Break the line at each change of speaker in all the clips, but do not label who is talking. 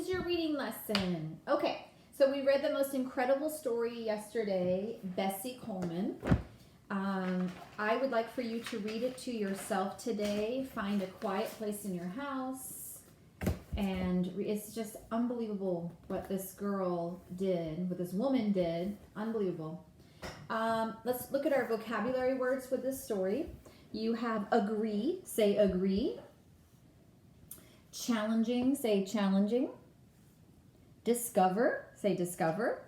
your reading lesson. Okay, so we read the most incredible story yesterday, Bessie Coleman. I would like for you to read it to yourself today. Find a quiet place in your house. And it's just unbelievable what this girl did, what this woman did. Unbelievable. Let's look at our vocabulary words with this story. You have agree, say agree. Challenging, say challenging. Discover, say discover.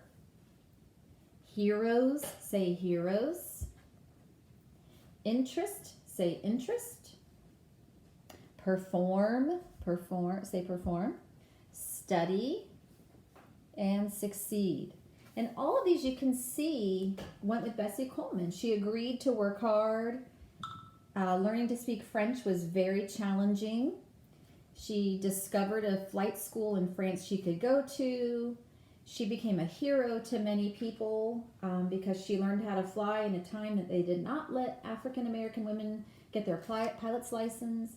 Heroes, say heroes. Interest, say interest. Perform, say perform. Study, and succeed. And all of these you can see went with Bessie Coleman. She agreed to work hard. Learning to speak French was very challenging. She discovered a flight school in France she could go to. She became a hero to many people because she learned how to fly in a time that they did not let African American women get their pilot's license.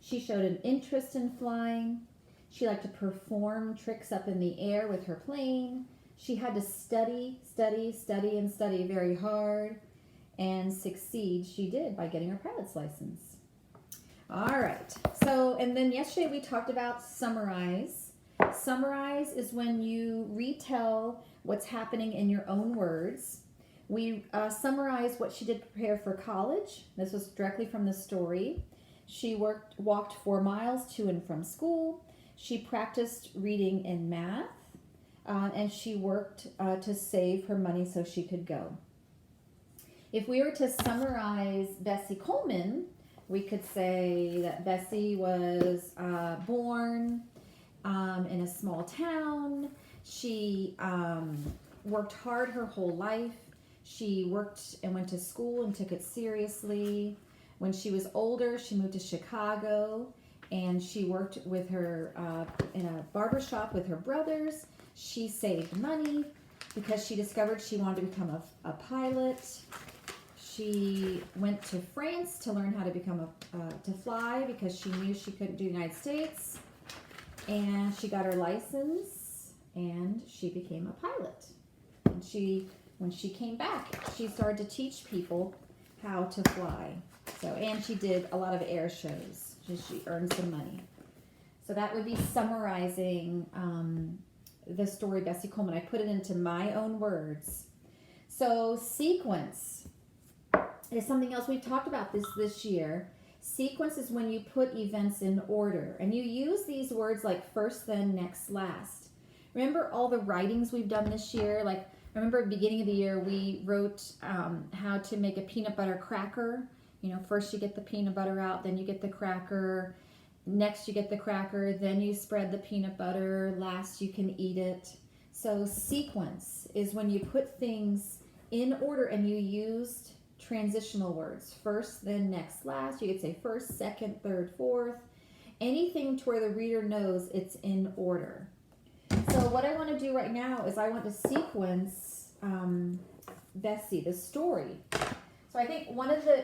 She showed an interest in flying. She liked to perform tricks up in the air with her plane. She had to study very hard, and succeed she did by getting her pilot's license. All right, so, and then yesterday we talked about summarize. Summarize is when you retell what's happening in your own words. We summarized what she did to prepare for college. This was directly from the story. She walked 4 miles to and from school. She practiced reading and math, and she worked to save her money so she could go. If we were to summarize Bessie Coleman, we could say that Bessie was born in a small town. She worked hard her whole life. She worked and went to school and took it seriously. When she was older, she moved to Chicago, and she worked with her in a barber shop with her brothers. She saved money because she discovered she wanted to become a pilot. She went to France to learn how to become to fly because she knew she couldn't do the United States. And she got her license, and she became a pilot. And when she came back, she started to teach people how to fly. And she did a lot of air shows. She earned some money. So that would be summarizing the story Bessie Coleman. I put it into my own words. So sequence is something else we've talked about this year. Sequence is when you put events in order, and you use these words like first, then, next, last. Remember all the writings we've done this year? Like, remember at the beginning of the year we wrote how to make a peanut butter cracker. You know, first you get the peanut butter out, then you get the cracker. Next you get the cracker, then you spread the peanut butter. Last you can eat it. So sequence is when you put things in order and you used transitional words. First, then, next, last. You could say first, second, third, fourth. Anything to where the reader knows it's in order. So what I want to do right now is I want to sequence Bessie, the story. So I think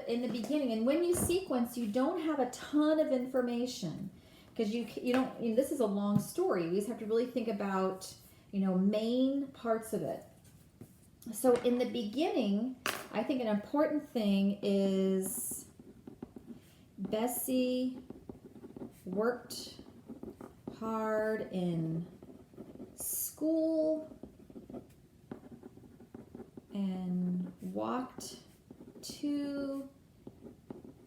in the beginning, and when you sequence, you don't have a ton of information because you don't, this is a long story. We just have to really think about, main parts of it. So in the beginning, I think an important thing is Bessie worked hard in school and walked to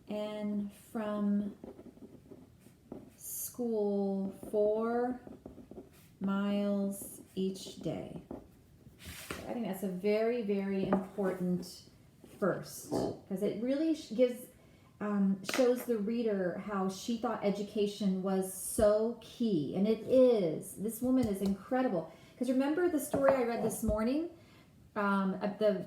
and from school 4 miles each day. I think that's a very, very important first, because it really shows the reader how she thought education was so key, and it is. This woman is incredible. Because remember the story I read this morning, the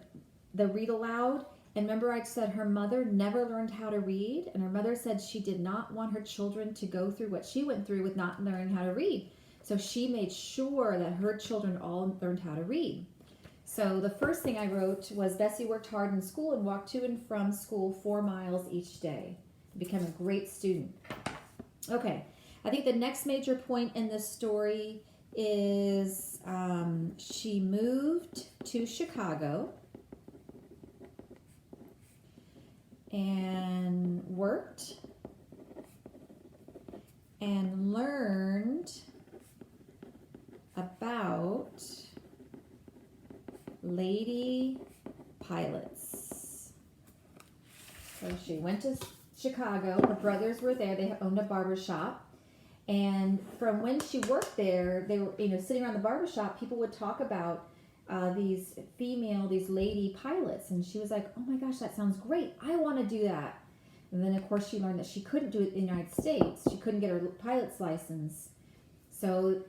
read aloud, and remember I said her mother never learned how to read, and her mother said she did not want her children to go through what she went through with not learning how to read. So she made sure that her children all learned how to read. So the first thing I wrote was Bessie worked hard in school and walked to and from school 4 miles each day to become a great student. Okay, I think the next major point in this story is she moved to Chicago and worked and learned about lady pilots. So she went to Chicago. Her brothers were there. They owned a barber shop. And from when she worked there, they were, sitting around the barber shop, people would talk about these lady pilots. And she was like, oh my gosh, that sounds great. I want to do that. And then, of course, she learned that she couldn't do it in the United States. She couldn't get her pilot's license. So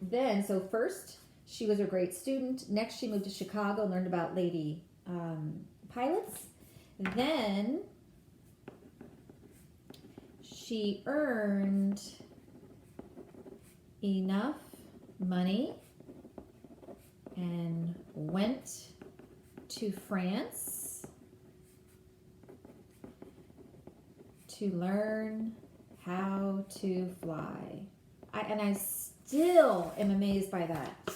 first, she was a great student. Next, she moved to Chicago and learned about lady pilots. Then she earned enough money and went to France to learn how to fly. I still am amazed by that.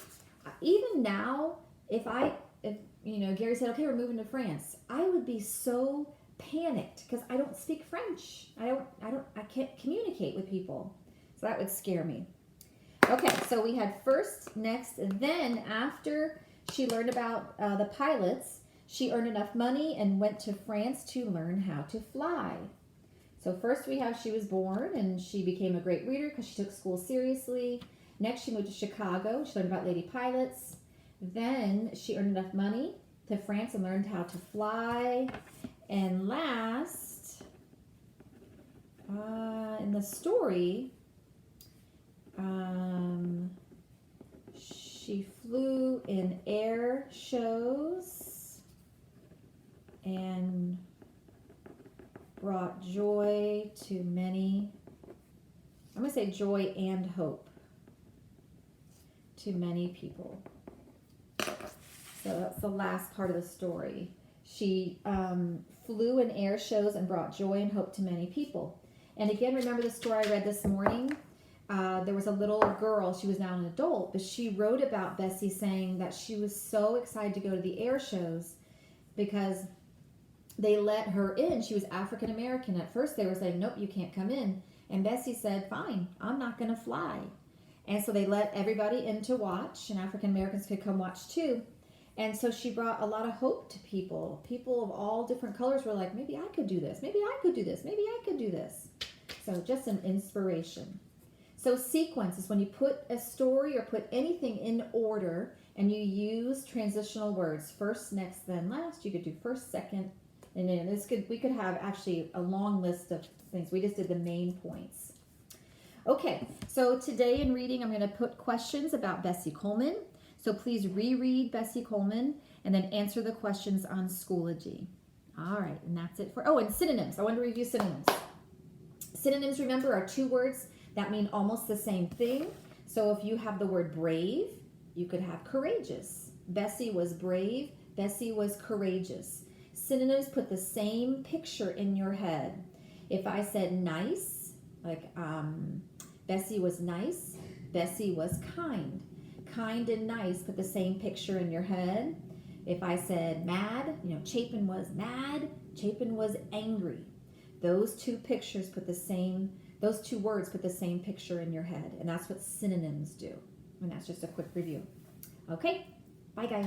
Even now, if Gary said, okay, we're moving to France, I would be so panicked because I don't speak French. I can't communicate with people. So that would scare me. Okay, so we had first, next, and then after she learned about the pilots, she earned enough money and went to France to learn how to fly. So first we have she was born and she became a great reader because she took school seriously. Next she moved to Chicago. She learned about lady pilots. Then she earned enough money to France and learned how to fly. And last, in the story, she flew in air shows and brought joy to many. I'm going to say joy and hope to many people. So that's the last part of the story. She flew in air shows and brought joy and hope to many people. And again, remember the story I read this morning? There was a little girl, she was now an adult, but she wrote about Bessie saying that she was so excited to go to the air shows because they let her in. She was African American. At first they were saying, nope, you can't come in. And Bessie said, fine, I'm not going to fly. And so they let everybody in to watch, and African Americans could come watch too. And so she brought a lot of hope to people. People of all different colors were like, maybe I could do this. Maybe I could do this. Maybe I could do this. So just an inspiration. So sequence is when you put a story or put anything in order and you use transitional words. First, next, then last. You could do first, second, and then we could have actually a long list of things. We just did the main points. Okay, so today in reading, I'm going to put questions about Bessie Coleman. So please reread Bessie Coleman and then answer the questions on Schoology. All right, and that's it for, and synonyms. I want to review synonyms. Synonyms, remember, are two words that mean almost the same thing. So if you have the word brave, you could have courageous. Bessie was brave. Bessie was courageous. Synonyms put the same picture in your head. If I said nice, like Bessie was nice, Bessie was kind. Kind and nice put the same picture in your head. If I said mad, Chapin was mad, Chapin was angry. Those two words put the same picture in your head, and that's what synonyms do. And that's just a quick review. Okay, bye guys.